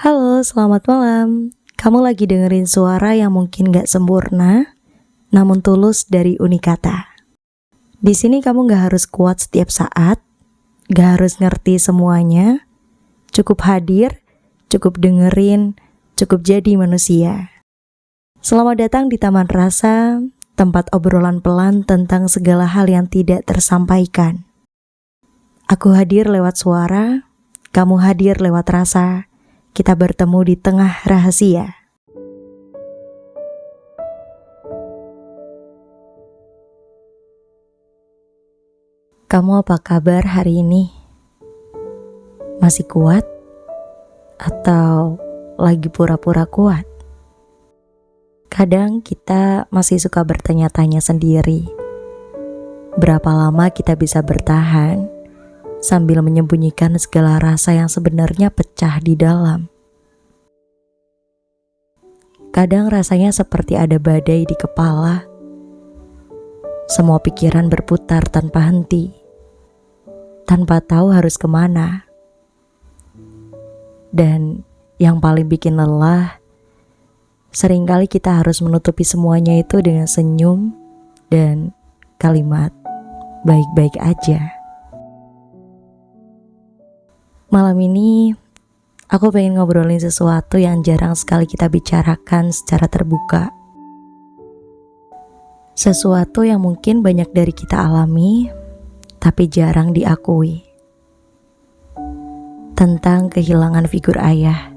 Halo, selamat malam. Kamu lagi dengerin suara yang mungkin gak sempurna, namun tulus dari Unikata. Di sini kamu gak harus kuat setiap saat, gak harus ngerti semuanya, cukup hadir, cukup dengerin, cukup jadi manusia. Selamat datang di Taman Rasa, tempat obrolan pelan tentang segala hal yang tidak tersampaikan. Aku hadir lewat suara, kamu hadir lewat rasa. Kita bertemu di tengah rahasia. Kamu apa kabar hari ini? Masih kuat? Atau lagi pura-pura kuat? Kadang kita masih suka bertanya-tanya sendiri. Berapa lama kita bisa bertahan sambil menyembunyikan segala rasa yang sebenarnya pecah di dalam. Kadang rasanya seperti ada badai di kepala. Semua pikiran berputar tanpa henti, tanpa tahu harus kemana. Dan yang paling bikin lelah, seringkali kita harus menutupi semuanya itu dengan senyum dan kalimat baik-baik aja. Malam ini, aku pengen ngobrolin sesuatu yang jarang sekali kita bicarakan secara terbuka. Sesuatu yang mungkin banyak dari kita alami, tapi jarang diakui. Tentang kehilangan figur ayah.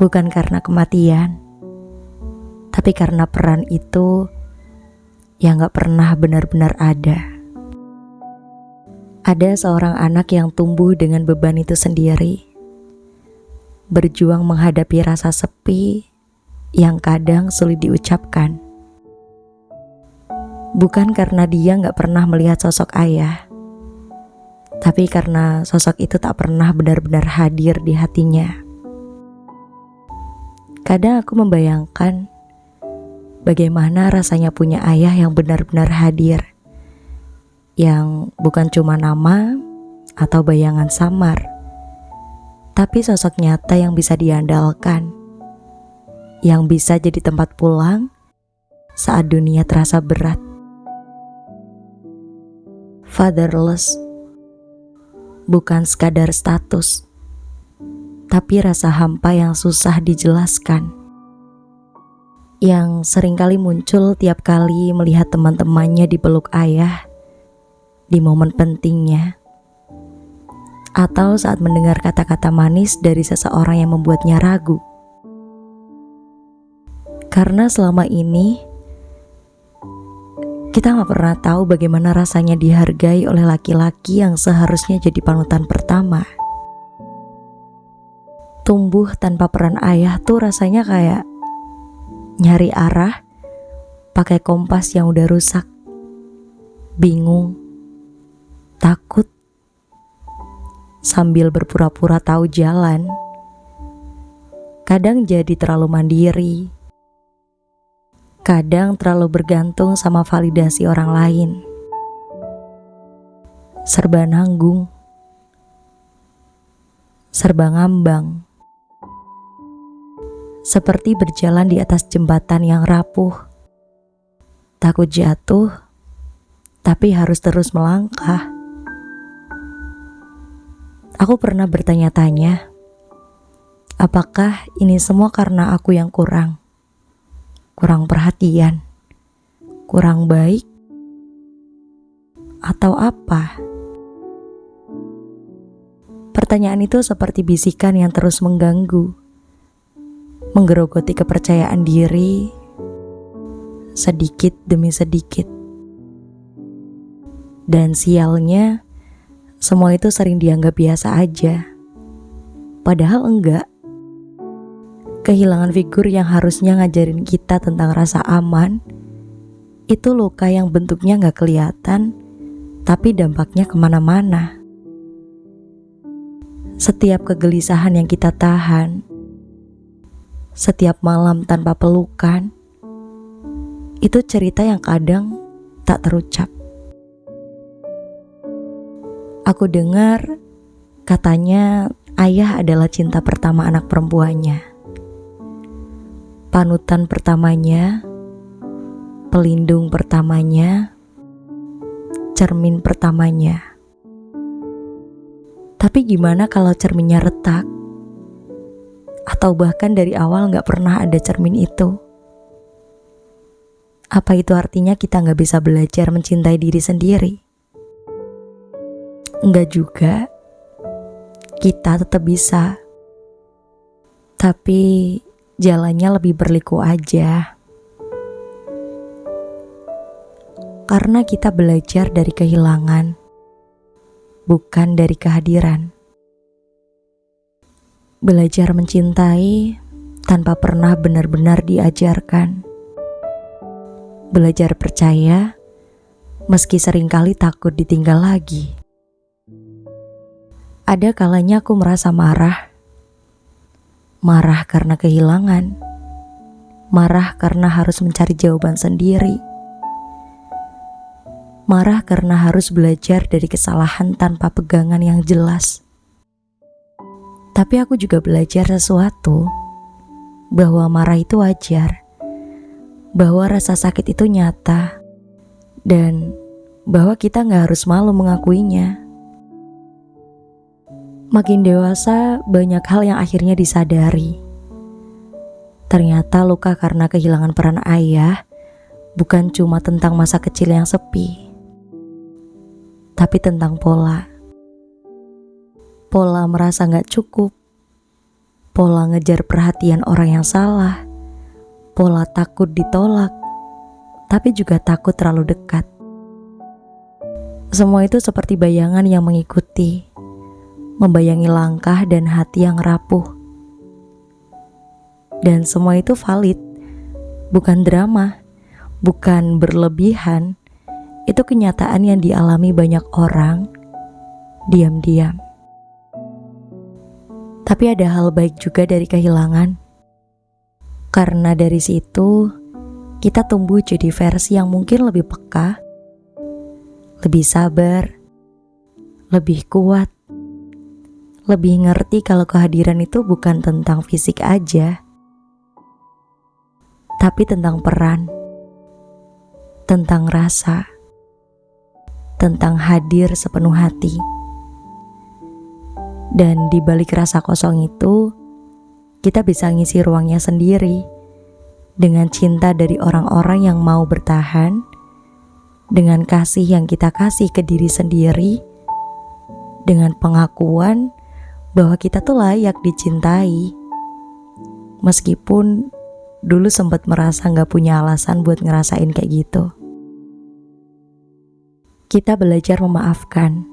Bukan karena kematian, tapi karena peran itu yang gak pernah benar-benar ada. Ada seorang anak yang tumbuh dengan beban itu sendiri, berjuang menghadapi rasa sepi yang kadang sulit diucapkan. Bukan karena dia gak pernah melihat sosok ayah, tapi karena sosok itu tak pernah benar-benar hadir di hatinya. Kadang aku membayangkan bagaimana rasanya punya ayah yang benar-benar hadir, yang bukan cuma nama atau bayangan samar, tapi sosok nyata yang bisa diandalkan, yang bisa jadi tempat pulang saat dunia terasa berat. Fatherless bukan sekadar status, tapi rasa hampa yang susah dijelaskan, yang seringkali muncul tiap kali melihat teman-temannya dipeluk ayah di momen pentingnya, atau saat mendengar kata-kata manis dari seseorang yang membuatnya ragu. Karena selama ini kita gak pernah tahu bagaimana rasanya dihargai oleh laki-laki yang seharusnya jadi panutan pertama. Tumbuh tanpa peran ayah tuh rasanya kayak nyari arah pakai kompas yang udah rusak, bingung, takut, sambil berpura-pura tahu jalan. Kadang jadi terlalu mandiri, kadang terlalu bergantung sama validasi orang lain. Serba nanggung, serba ngambang, seperti berjalan di atas jembatan yang rapuh. Takut jatuh, tapi harus terus melangkah. Aku pernah bertanya-tanya, apakah ini semua karena aku yang kurang perhatian, kurang baik, atau apa? Pertanyaan itu seperti bisikan yang terus mengganggu, menggerogoti kepercayaan diri, sedikit demi sedikit. Dan sialnya, semua itu sering dianggap biasa aja. Padahal enggak. Kehilangan figur yang harusnya ngajarin kita tentang rasa aman, itu luka yang bentuknya gak kelihatan, tapi dampaknya kemana-mana. Setiap kegelisahan yang kita tahan, setiap malam tanpa pelukan, itu cerita yang kadang tak terucap. Aku dengar katanya Ayah adalah cinta pertama anak perempuannya, panutan pertamanya, pelindung pertamanya, cermin pertamanya. Tapi gimana kalau cerminnya retak? Atau bahkan dari awal gak pernah ada cermin itu? Apa itu artinya kita gak bisa belajar mencintai diri sendiri? Enggak juga. Kita tetap bisa. Tapi jalannya lebih berliku aja. Karena kita belajar dari kehilangan, bukan dari kehadiran. Belajar mencintai tanpa pernah benar-benar diajarkan. Belajar percaya meski seringkali takut ditinggal lagi. Ada kalanya aku merasa marah. Marah karena kehilangan. Marah karena harus mencari jawaban sendiri. Marah karena harus belajar dari kesalahan tanpa pegangan yang jelas. Tapi aku juga belajar sesuatu, bahwa marah itu wajar, bahwa rasa sakit itu nyata, dan bahwa kita gak harus malu mengakuinya. Makin dewasa, banyak hal yang akhirnya disadari. Ternyata luka karena kehilangan peran ayah bukan cuma tentang masa kecil yang sepi, tapi tentang pola. Pola merasa gak cukup, pola ngejar perhatian orang yang salah, pola takut ditolak, tapi juga takut terlalu dekat. Semua itu seperti bayangan yang mengikuti, membayangi langkah dan hati yang rapuh. Dan semua itu valid, bukan drama, bukan berlebihan. Itu kenyataan yang dialami banyak orang, diam-diam. Tapi ada hal baik juga dari kehilangan. Karena dari situ, kita tumbuh jadi versi yang mungkin lebih peka, lebih sabar, lebih kuat, lebih ngerti kalau kehadiran itu bukan tentang fisik aja, tapi tentang peran, tentang rasa, tentang hadir sepenuh hati. Dan di balik rasa kosong itu, kita bisa ngisi ruangnya sendiri dengan cinta dari orang-orang yang mau bertahan, dengan kasih yang kita kasih ke diri sendiri, dengan pengakuan bahwa kita tuh layak dicintai. Meskipun dulu sempat merasa gak punya alasan buat ngerasain kayak gitu. Kita belajar memaafkan.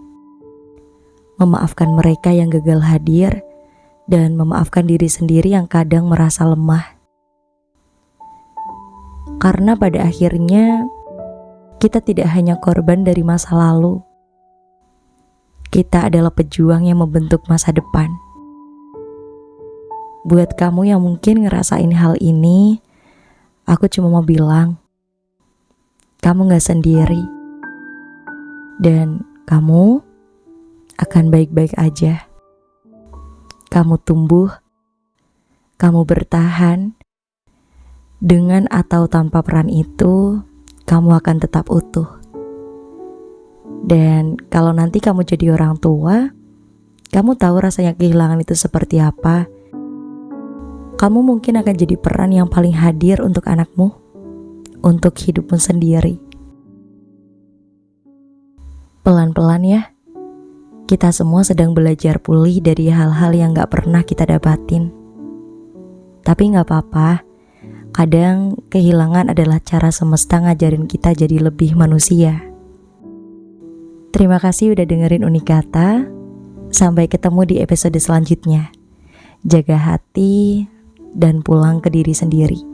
Memaafkan mereka yang gagal hadir, dan memaafkan diri sendiri yang kadang merasa lemah. Karena pada akhirnya kita tidak hanya korban dari masa lalu. Kita adalah pejuang yang membentuk masa depan. Buat kamu yang mungkin ngerasain hal ini, aku cuma mau bilang, kamu gak sendiri. Dan kamu akan baik-baik aja. Kamu tumbuh, kamu bertahan. Dengan atau tanpa peran itu, kamu akan tetap utuh. Dan kalau nanti kamu jadi orang tua, kamu tahu rasanya kehilangan itu seperti apa. Kamu mungkin akan jadi peran yang paling hadir untuk anakmu, untuk hidupmu sendiri. Pelan-pelan ya, kita semua sedang belajar pulih dari hal-hal yang gak pernah kita dapatin. Tapi gak apa-apa, kadang kehilangan adalah cara semesta ngajarin kita jadi lebih manusia. Terima kasih udah dengerin Unikata. Sampai ketemu di episode selanjutnya. Jaga hati dan pulang ke diri sendiri.